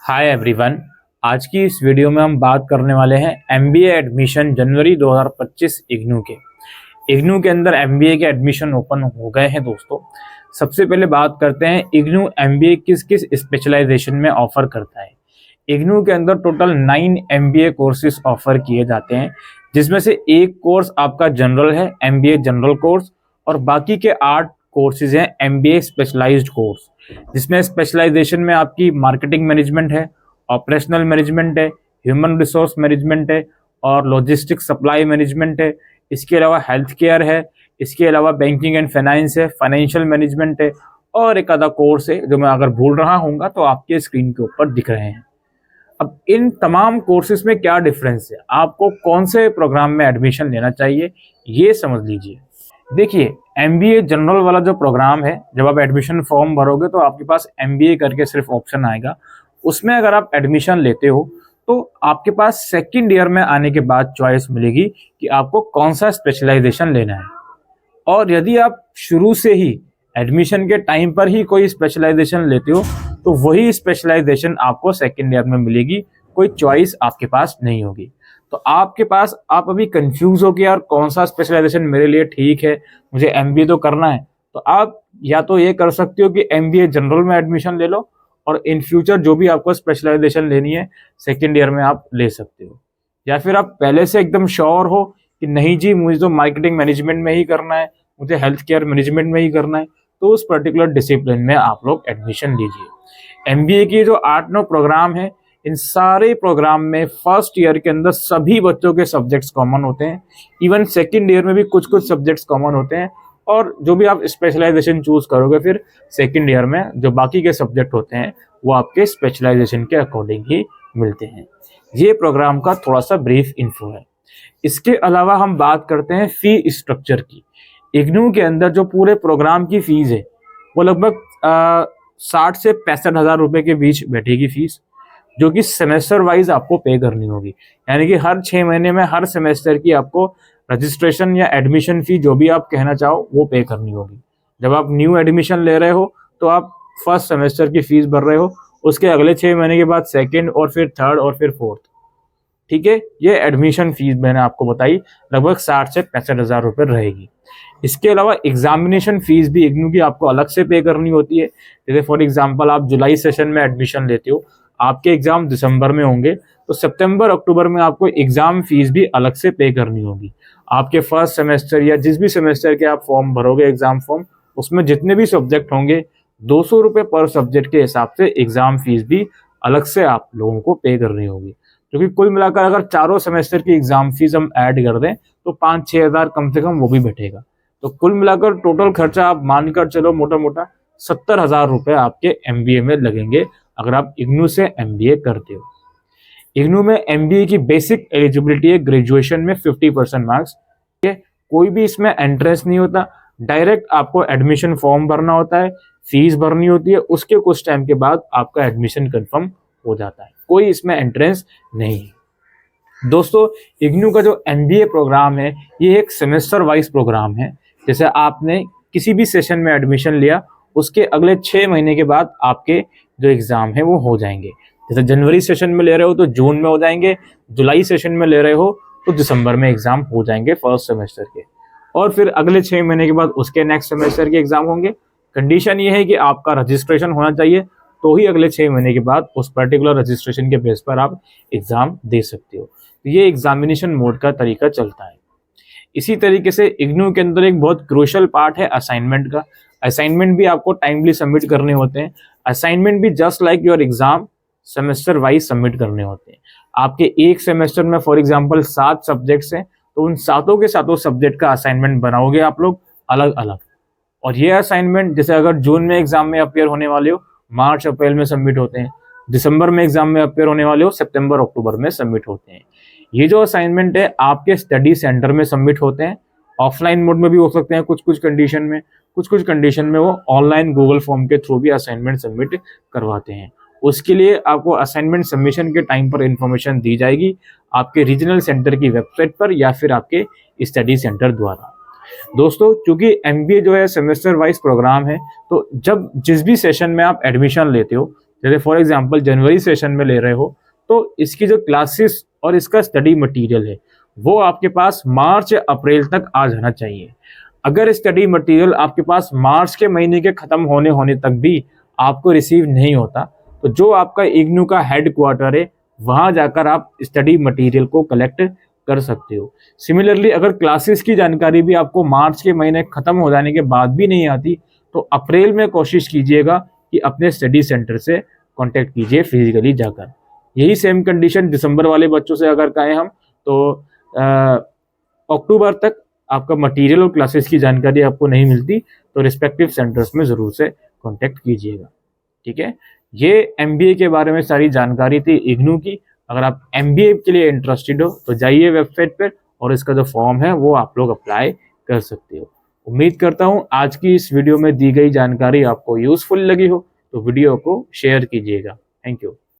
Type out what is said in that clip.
Hi everyone. आज की इस वीडियो में हम बात करने वाले हैं एमबीए एडमिशन जनवरी 2025 इग्नू के। इग्नू के अंदर एमबीए के एडमिशन ओपन हो गए हैं दोस्तों। सबसे पहले बात करते हैं इग्नू एमबीए किस किस स्पेशलाइजेशन में ऑफर करता है। इग्नू के अंदर टोटल 9 एमबीए कोर्सेज ऑफर किए जाते हैं, जिसमें से एक कोर्स आपका जनरल है, एमबीए जनरल कोर्स, और बाकी के 8 कोर्सेज हैं एमबीए स्पेशलाइज्ड कोर्स, जिसमें स्पेशलाइजेशन में आपकी मार्केटिंग मैनेजमेंट है, ऑपरेशनल मैनेजमेंट है, ह्यूमन रिसोर्स मैनेजमेंट है और लॉजिस्टिक सप्लाई मैनेजमेंट है। इसके अलावा हेल्थ केयर है, इसके अलावा बैंकिंग एंड फाइनेंस है, फाइनेंशियल मैनेजमेंट है और एक आधा कोर्स है जो मैं अगर भूल रहा हूँ तो आपके स्क्रीन के ऊपर दिख रहे हैं। अब इन तमाम कोर्सेज में क्या डिफरेंस है, आपको कौन से प्रोग्राम में एडमिशन लेना चाहिए, ये समझ लीजिए। देखिए, एमबीए जनरल वाला जो प्रोग्राम है, जब आप एडमिशन फॉर्म भरोगे तो आपके पास एमबीए करके सिर्फ ऑप्शन आएगा। उसमें अगर आप एडमिशन लेते हो तो आपके पास सेकंड ईयर में आने के बाद चॉइस मिलेगी कि आपको कौन सा स्पेशलाइजेशन लेना है। और यदि आप शुरू से ही एडमिशन के टाइम पर ही कोई स्पेशलाइजेशन लेते हो तो वही स्पेशलाइजेशन आपको सेकंड ईयर में मिलेगी, कोई चॉइस आपके पास नहीं होगी। तो आपके पास आप अभी कंफ्यूज हो कि यार कौन सा स्पेशलाइजेशन मेरे लिए ठीक है, मुझे एमबीए तो करना है, तो आप या तो ये कर सकते हो कि एमबीए जनरल में एडमिशन ले लो और इन फ्यूचर जो भी आपको स्पेशलाइजेशन लेनी है सेकंड ईयर में आप ले सकते हो। या फिर आप पहले से एकदम श्योर हो कि नहीं जी, मुझे तो मार्केटिंग मैनेजमेंट में ही करना है, मुझे हेल्थ केयर मैनेजमेंट में ही करना है, तो उस पर्टिकुलर डिसिप्लिन में आप लोग एडमिशन लीजिए। एमबीए की जो 8-9 प्रोग्राम है, इन सारे प्रोग्राम में फर्स्ट ईयर के अंदर सभी बच्चों के सब्जेक्ट्स कॉमन होते हैं। इवन सेकंड ईयर में भी कुछ कुछ सब्जेक्ट्स कॉमन होते हैं, और जो भी आप स्पेशलाइजेशन चूज करोगे फिर सेकंड ईयर में जो बाकी के सब्जेक्ट होते हैं वो आपके स्पेशलाइजेशन के अकॉर्डिंग ही मिलते हैं। ये प्रोग्राम का थोड़ा सा ब्रीफ इन्फो है। इसके अलावा हम बात करते हैं फी स्ट्रक्चर की। इग्नू के अंदर जो पूरे प्रोग्राम की फीस है वो लगभग 60 से 65 हजार रुपए के बीच बैठेगी फीस, जो कि सेमेस्टर वाइज आपको पे करनी होगी। यानी कि हर 6 महीने में हर सेमेस्टर की आपको रजिस्ट्रेशन या एडमिशन फी जो भी आप कहना चाहो वो पे करनी होगी। जब आप न्यू एडमिशन ले रहे हो तो आप फर्स्ट सेमेस्टर की फीस भर रहे हो, उसके अगले 6 महीने के बाद सेकेंड और फिर थर्ड और फिर फोर्थ। ठीक है, ये एडमिशन फीस मैंने आपको बताई, लगभग 60 से 65 हजार रुपये रहेगी। इसके अलावा एग्जामिनेशन फीस भी इग्नू की आपको अलग से पे करनी होती है। जैसे फॉर एग्जांपल आप जुलाई सेशन में एडमिशन लेते हो, आपके एग्जाम दिसंबर में होंगे, तो सितंबर अक्टूबर में आपको एग्जाम फीस भी अलग से पे करनी होगी। आपके फर्स्ट सेमेस्टर या जिस भी सेमेस्टर के आप फॉर्म भरोगे एग्जाम फॉर्म, उसमें जितने भी सब्जेक्ट होंगे 200 रुपये पर सब्जेक्ट के हिसाब से एग्जाम फीस भी अलग से आप लोगों को पे करनी होगी। क्योंकि कुल मिलाकर अगर चारों सेमेस्टर की एग्जाम फीस हम ऐड कर दें तो 5-6 हजार कम से कम वो भी बैठेगा। तो कुल मिलाकर टोटल खर्चा आप मानकर चलो मोटा मोटा 70 हजार रुपये आपके एमबीए में लगेंगे अगर आप इग्नू से एमबीए करते हो। इग्नू में एमबीए की बेसिक एलिजिबिलिटी है ग्रेजुएशन में 50% मार्क्स। कोई भी इसमें एंट्रेंस नहीं होता, डायरेक्ट आपको एडमिशन फॉर्म भरना होता है, फीस भरनी होती है, उसके कुछ टाइम के बाद आपका एडमिशन कंफर्म हो जाता है। कोई इसमें एंट्रेंस नहीं है। दोस्तों, इग्नू का जो एमबीए प्रोग्राम है ये एक सेमेस्टर वाइज प्रोग्राम है। जैसे आपने किसी भी सेशन में एडमिशन लिया, उसके अगले 6 महीने के बाद आपके जो एग्जाम है वो हो जाएंगे। जैसे जनवरी सेशन में ले रहे हो तो जून में हो जाएंगे, जुलाई सेशन में ले रहे हो तो दिसंबर में एग्जाम हो जाएंगे फर्स्ट सेमेस्टर के, और फिर अगले 6 महीने के बाद उसके नेक्स्ट सेमेस्टर के एग्जाम होंगे। कंडीशन ये है कि आपका रजिस्ट्रेशन होना चाहिए, तो ही अगले 6 महीने के बाद उस पर्टिकुलर रजिस्ट्रेशन के बेस पर आप एग्जाम दे सकते हो। तो ये एग्जामिनेशन मोड का तरीका चलता है। इसी तरीके से इग्नू के अंदर एक बहुत क्रूशियल पार्ट है असाइनमेंट का। असाइनमेंट भी आपको टाइमली सबमिट करने होते हैं। असाइनमेंट भी just like your exam semester wise submit करने होते हैं। आपके एक सेमेस्टर में फॉर एग्जांपल 7 सब्जेक्ट्स हैं, तो उन सातों के सातों सब्जेक्ट का असाइनमेंट बनाओगे आप लोग अलग अलग। और ये असाइनमेंट जैसे अगर जून में एग्जाम में अपियर होने वाले हो, मार्च अप्रैल में सबमिट होते हैं, दिसंबर में एग्जाम में अपियर होने वाले हो, सितंबर अक्टूबर में सबमिट होते हैं। ये जो असाइनमेंट है आपके स्टडी सेंटर में सबमिट होते हैं। ऑफलाइन मोड में भी हो सकते हैं कुछ कुछ कंडीशन में, कुछ कुछ कंडीशन में वो ऑनलाइन गूगल फॉर्म के थ्रू भी असाइनमेंट सबमिट करवाते हैं। उसके लिए आपको असाइनमेंट सबमिशन के टाइम पर इंफॉर्मेशन दी जाएगी आपके रीजनल सेंटर की वेबसाइट पर या फिर आपके स्टडी सेंटर द्वारा। दोस्तों, चूंकि एमबीए जो है सेमेस्टर वाइज प्रोग्राम है, तो जब जिस भी सेशन में आप एडमिशन लेते हो, जैसे फॉर एग्जांपल जनवरी सेशन में ले रहे हो तो इसकी जो क्लासेस और इसका स्टडी मटेरियल है वो आपके पास मार्च अप्रैल तक आ जाना चाहिए। अगर स्टडी मटेरियल आपके पास मार्च के महीने के खत्म होने तक भी आपको रिसीव नहीं होता तो जो आपका इग्नू का हेड क्वार्टर है वहां जाकर आप स्टडी मटेरियल को कलेक्ट कर सकते हो। सिमिलरली अगर क्लासेस की जानकारी भी आपको मार्च के महीने खत्म हो जाने के बाद भी नहीं आती तो अप्रैल में कोशिश कीजिएगा कि अपने स्टडी सेंटर से कांटेक्ट कीजिए फिजिकली जाकर। यही सेम कंडीशन दिसंबर वाले बच्चों से अगर कहें हम तो अक्टूबर तक आपका मटेरियल और क्लासेस की जानकारी आपको नहीं मिलती तो रिस्पेक्टिव सेंटर्स में ज़रूर से कांटेक्ट कीजिएगा। ठीक है, ये एमबीए के बारे में सारी जानकारी थी इग्नू की। अगर आप एमबीए के लिए इंटरेस्टेड हो तो जाइए वेबसाइट पर और इसका जो फॉर्म है वो आप लोग अप्लाई कर सकते हो। उम्मीद करता हूँ आज की इस वीडियो में दी गई जानकारी आपको यूजफुल लगी हो तो वीडियो को शेयर कीजिएगा। Thank you.